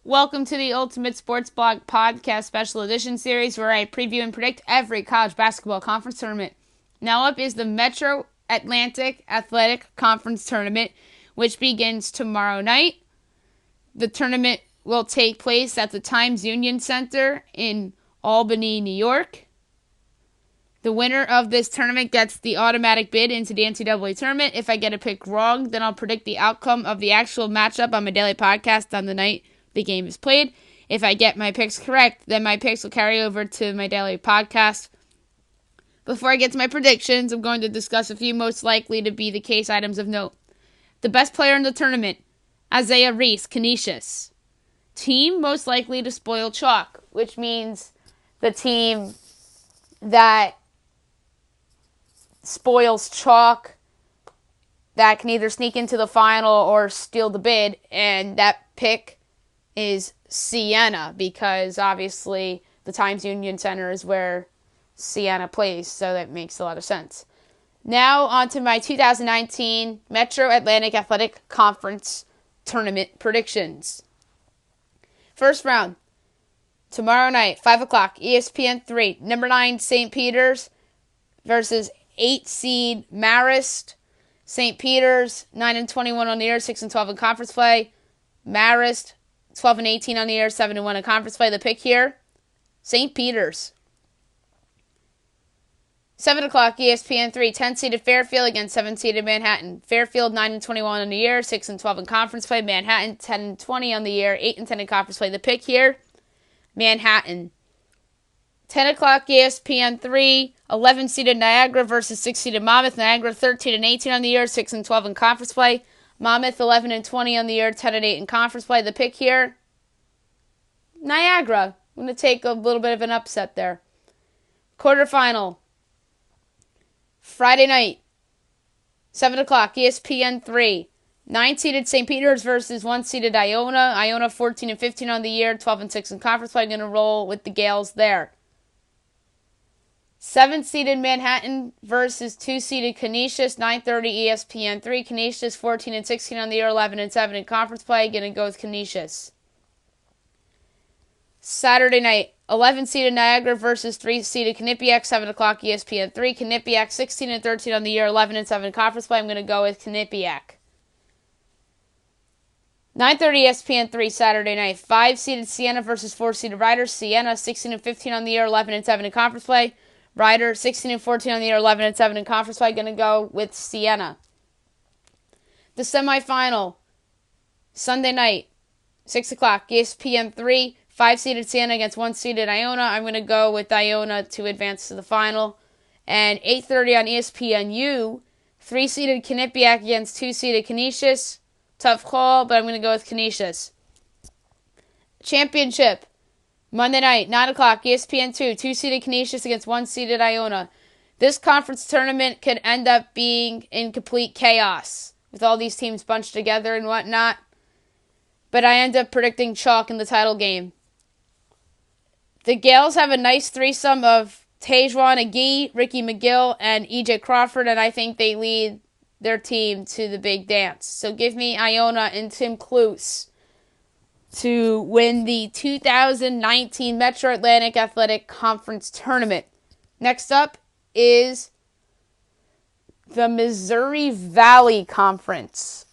Welcome to the Ultimate Sports Blog Podcast Special Edition series where I preview and predict every college basketball conference tournament. Now up is the Metro Atlantic Athletic Conference Tournament, which begins tomorrow night. The tournament will take place at the Times Union Center in Albany, New York. The winner of this tournament gets the automatic bid into the NCAA tournament. If I get a pick wrong, then I'll predict the outcome of the actual matchup on my daily podcast on the night the game is played. If I get my picks correct, then my picks will carry over to my daily podcast. Before I get to my predictions, I'm going to discuss a few most likely to be the case items of note. The best player in the tournament, Isaiah Reese, Canisius. Team most likely to spoil chalk, which means the team that spoils chalk that can either sneak into the final or steal the bid, and that pick is Siena, because obviously the Times Union Center is where Siena plays, so that makes a lot of sense. Now on to my 2019 Metro Atlantic Athletic Conference Tournament predictions. First round, tomorrow night, 5 o'clock, ESPN 3, number 9 St. Peter's versus 8 seed Marist. St. Peter's 9-21 on the year, 6-12 in conference play. Marist 12-18 on the year, 7-1 in conference play. The pick here, St. Peter's. 7 o'clock, ESPN 3, 10-seeded Fairfield against 7-seeded Manhattan. Fairfield 9-21 on the year, 6-12 in conference play. Manhattan 10-20 on the year, 8-10 in conference play. The pick here, Manhattan. 10 o'clock, ESPN 3, 11-seeded Niagara versus 6-seeded Monmouth. Niagara 13-18 on the year, 6-12 in conference play. Monmouth 11-20 on the year, 10-8 in conference play. The pick here, Niagara. I'm going to take a little bit of an upset there. Quarterfinal, Friday night, 7 o'clock, ESPN 3. 9-seeded St. Peter's versus 1-seeded Iona. Iona 14-15 on the year, 12-6 in conference play. I'm going to roll with the Gales there. 7-seeded Manhattan versus 2-seeded Canisius, 9:30 ESPN 3. Canisius 14-16 on the year, 11-7 in conference play. Going to go with Canisius. Saturday night, 11-seeded Niagara versus 3-seeded Quinnipiac, 7 o'clock ESPN 3. Quinnipiac 16-13 on the year, 11-7 in conference play. I'm going to go with Quinnipiac. 9:30 ESPN 3 Saturday night, 5-seeded Siena versus 4-seeded Riders. Siena 16-15 on the year, 11-7 in conference play. Rider 16-14 on the year, 11-7 in conference play. Going to go with Siena. The semifinal, Sunday night, 6 o'clock, ESPN 3, 5-seeded Siena against 1-seeded Iona. I'm going to go with Iona to advance to the final. And 8:30 on ESPNU, 3-seeded Quinnipiac against 2-seeded Canisius. Tough call, but I'm going to go with Canisius. Championship, Monday night, 9 o'clock, ESPN 2, 2-seeded Canisius against 1-seeded Iona. This conference tournament could end up being in complete chaos with all these teams bunched together and whatnot. But I end up predicting chalk in the title game. The Gales have a nice threesome of Tajuan Agee, Ricky McGill, and E.J. Crawford, and I think they lead their team to the big dance. So give me Iona and Tim Cluse to win the 2019 Metro Atlantic Athletic Conference Tournament. Next up is the Missouri Valley Conference.